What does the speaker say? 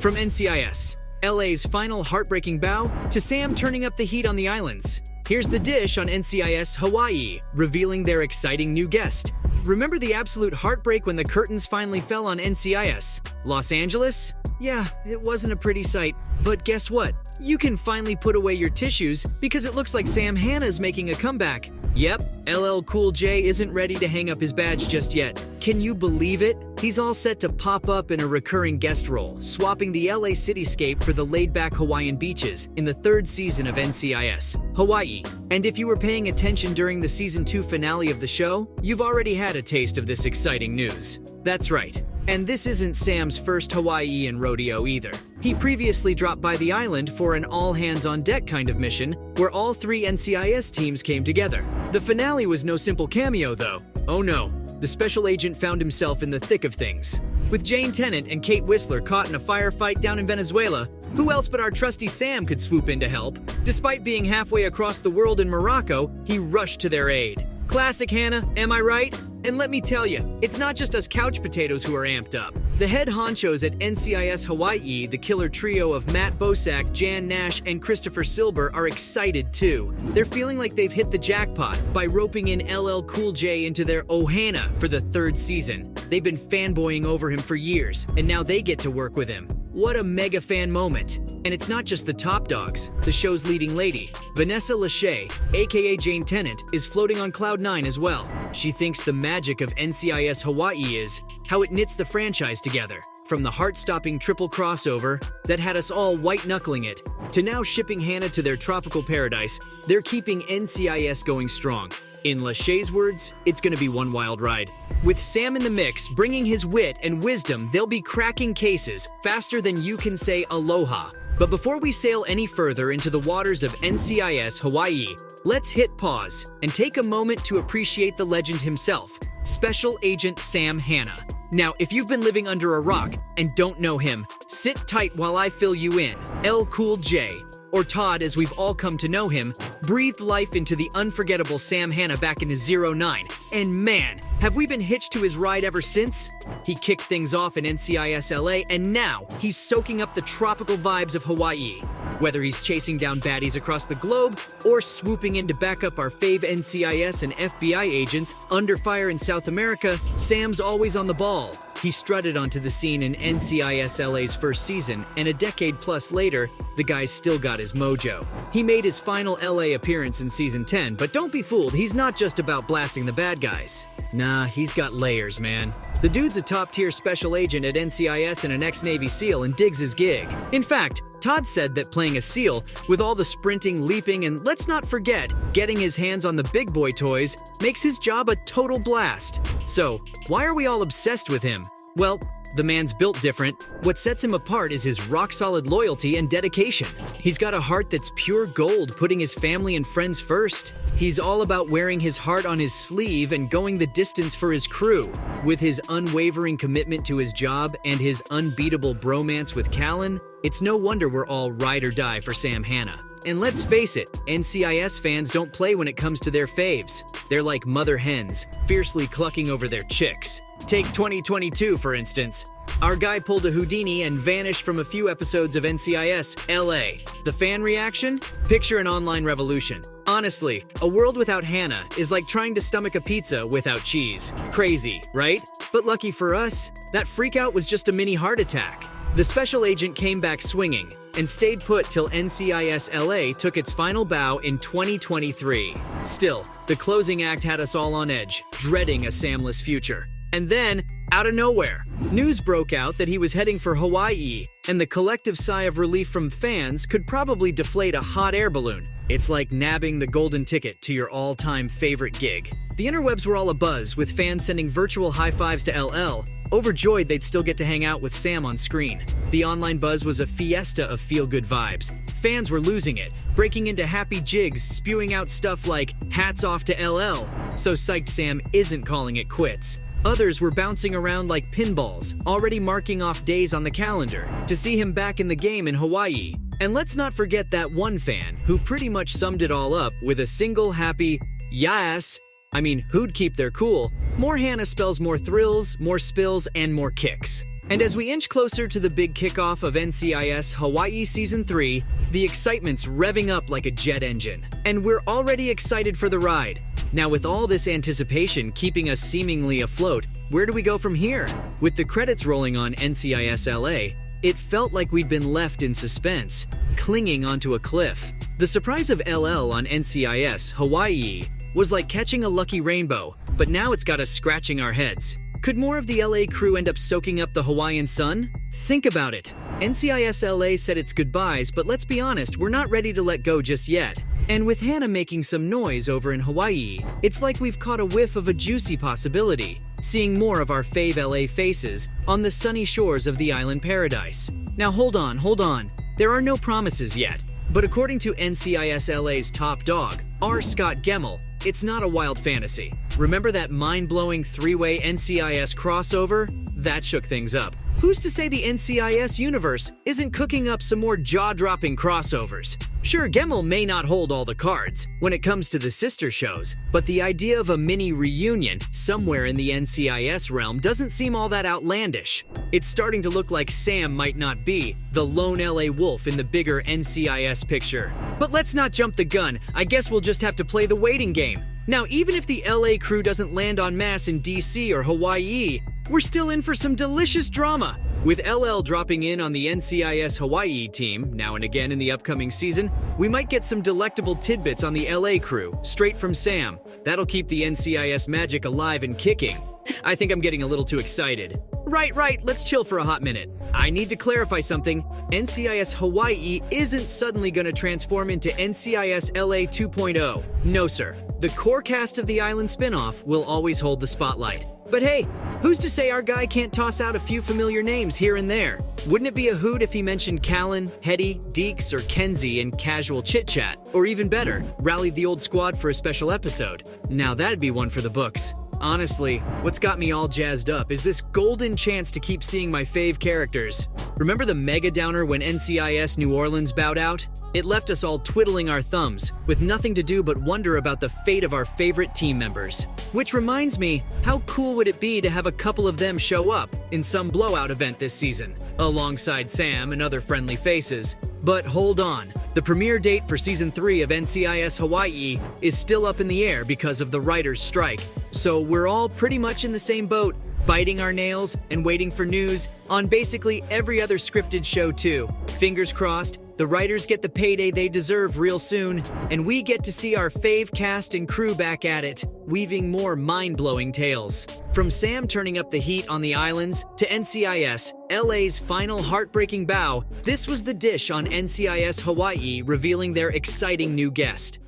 From NCIS, LA's final heartbreaking bow, to Sam turning up the heat on the islands. Here's the dish on NCIS Hawaii, revealing their exciting new guest. Remember the absolute heartbreak when the curtains finally fell on NCIS? Los Angeles? Yeah, it wasn't a pretty sight. But guess what? You can finally put away your tissues because it looks like Sam Hanna's making a comeback. Yep, LL Cool J isn't ready to hang up his badge just yet. Can you believe it? He's all set to pop up in a recurring guest role, swapping the LA cityscape for the laid-back Hawaiian beaches in the third season of NCIS Hawaii. And if you were paying attention during the season 2 finale of the show, you've already had a taste of this exciting news. That's right. And this isn't Sam's first Hawaiian rodeo either. He previously dropped by the island for an all-hands-on-deck kind of mission, where all 3 NCIS teams came together. The finale was no simple cameo, though. Oh no, the special agent found himself in the thick of things. With Jane Tennant and Kate Whistler caught in a firefight down in Venezuela, who else but our trusty Sam could swoop in to help? Despite being halfway across the world in Morocco, he rushed to their aid. Classic Hannah, am I right? And let me tell you, it's not just us couch potatoes who are amped up. The head honchos at NCIS Hawaii, the killer trio of Matt Bosak, Jan Nash, and Christopher Silber, are excited too. They're feeling like they've hit the jackpot by roping in LL Cool J into their Ohana for the 3rd season. They've been fanboying over him for years, and now they get to work with him. What a mega fan moment. And it's not just the top dogs. The show's leading lady, Vanessa Lachey, aka Jane Tennant, is floating on cloud 9 as well. She thinks the magic of NCIS Hawaii is how it knits the franchise together. From the heart-stopping triple crossover that had us all white-knuckling it, to now shipping Hannah to their tropical paradise, they're keeping NCIS going strong. In Lachey's words, it's gonna be one wild ride. With Sam in the mix, bringing his wit and wisdom, they'll be cracking cases faster than you can say aloha. But before we sail any further into the waters of NCIS Hawaii, let's hit pause and take a moment to appreciate the legend himself, Special Agent Sam Hanna. Now, if you've been living under a rock and don't know him, sit tight while I fill you in. L Cool J, or Todd as we've all come to know him, breathed life into the unforgettable Sam Hanna back in 09. And man, have we been hitched to his ride ever since? He kicked things off in NCIS LA, and now he's soaking up the tropical vibes of Hawaii. Whether he's chasing down baddies across the globe or swooping in to back up our fave NCIS and FBI agents under fire in South America, Sam's always on the ball. He strutted onto the scene in NCIS LA's first season, and a decade plus later, the guy's still got his mojo. He made his final LA appearance in season 10, but don't be fooled, he's not just about blasting the bad guys. Nah, he's got layers, man. The dude's a top-tier special agent at NCIS and an ex-Navy SEAL and digs his gig. In fact, Todd said that playing a SEAL, with all the sprinting, leaping, and let's not forget, getting his hands on the big boy toys, makes his job a total blast. So, why are we all obsessed with him? Well, the man's built different. What sets him apart is his rock-solid loyalty and dedication. He's got a heart that's pure gold, putting his family and friends first. He's all about wearing his heart on his sleeve and going the distance for his crew. With his unwavering commitment to his job and his unbeatable bromance with Callan, it's no wonder we're all ride or die for Sam Hanna. And let's face it, NCIS fans don't play when it comes to their faves. They're like mother hens, fiercely clucking over their chicks. Take 2022, for instance. Our guy pulled a Houdini and vanished from a few episodes of NCIS LA. The fan reaction? Picture an online revolution. Honestly, a world without Hannah is like trying to stomach a pizza without cheese. Crazy, right? But lucky for us, that freakout was just a mini heart attack. The special agent came back swinging and stayed put till NCIS LA took its final bow in 2023. Still, the closing act had us all on edge, dreading a Samless future. And then, out of nowhere, news broke out that he was heading for Hawaii, and the collective sigh of relief from fans could probably deflate a hot air balloon. It's like nabbing the golden ticket to your all-time favorite gig. The interwebs were all abuzz, with fans sending virtual high fives to LL, overjoyed they'd still get to hang out with Sam on screen. The online buzz was a fiesta of feel-good vibes. Fans were losing it, breaking into happy jigs, spewing out stuff like, "Hats off to LL," so psyched Sam isn't calling it quits. Others were bouncing around like pinballs, already marking off days on the calendar to see him back in the game in Hawaii. And let's not forget that one fan who pretty much summed it all up with a single happy, "Yes." I mean, who'd keep their cool? More Hannah spells more thrills, more spills, and more kicks. And as we inch closer to the big kickoff of NCIS Hawaii Season 3, the excitement's revving up like a jet engine. And we're already excited for the ride. Now, with all this anticipation keeping us seemingly afloat, where do we go from here? With the credits rolling on NCIS LA, it felt like we'd been left in suspense, clinging onto a cliff. The surprise of LL on NCIS Hawaii was like catching a lucky rainbow, but now it's got us scratching our heads. Could more of the LA crew end up soaking up the Hawaiian sun? Think about it. NCIS LA said its goodbyes, but let's be honest, we're not ready to let go just yet. And with Hannah making some noise over in Hawaii, it's like we've caught a whiff of a juicy possibility, seeing more of our fave LA faces on the sunny shores of the island paradise. Now hold on. There are no promises yet. But according to NCIS LA's top dog, R. Scott Gemmell, it's not a wild fantasy. Remember that mind-blowing three-way NCIS crossover? That shook things up. Who's to say the NCIS universe isn't cooking up some more jaw-dropping crossovers? Sure, Gemmell may not hold all the cards when it comes to the sister shows, but the idea of a mini reunion somewhere in the NCIS realm doesn't seem all that outlandish. It's starting to look like Sam might not be the lone LA wolf in the bigger NCIS picture. But let's not jump the gun. I guess we'll just have to play the waiting game. Now, even if the LA crew doesn't land en masse in DC or Hawaii, we're still in for some delicious drama. With LL dropping in on the NCIS Hawaii team now and again in the upcoming season, we might get some delectable tidbits on the LA crew, straight from Sam. That'll keep the NCIS magic alive and kicking. I think I'm getting a little too excited. Right, let's chill for a hot minute. I need to clarify something. NCIS Hawaii isn't suddenly gonna transform into NCIS LA 2.0. No, sir. The core cast of the Island spinoff will always hold the spotlight. But hey, who's to say our guy can't toss out a few familiar names here and there? Wouldn't it be a hoot if he mentioned Callan, Hetty, Deeks, or Kenzie in casual chit-chat? Or even better, rallied the old squad for a special episode. Now that'd be one for the books. Honestly, what's got me all jazzed up is this golden chance to keep seeing my fave characters. Remember the mega downer when NCIS New Orleans bowed out? It left us all twiddling our thumbs, with nothing to do but wonder about the fate of our favorite team members. Which reminds me, how cool would it be to have a couple of them show up in some blowout event this season, alongside Sam and other friendly faces? But hold on, the premiere date for Season 3 of NCIS Hawaii is still up in the air because of the writers' strike. So we're all pretty much in the same boat, biting our nails and waiting for news on basically every other scripted show too. Fingers crossed, the writers get the payday they deserve real soon, and we get to see our fave cast and crew back at it, weaving more mind-blowing tales. From Sam turning up the heat on the islands to NCIS, LA's final heartbreaking bow, this was the dish on NCIS Hawaii revealing their exciting new guest.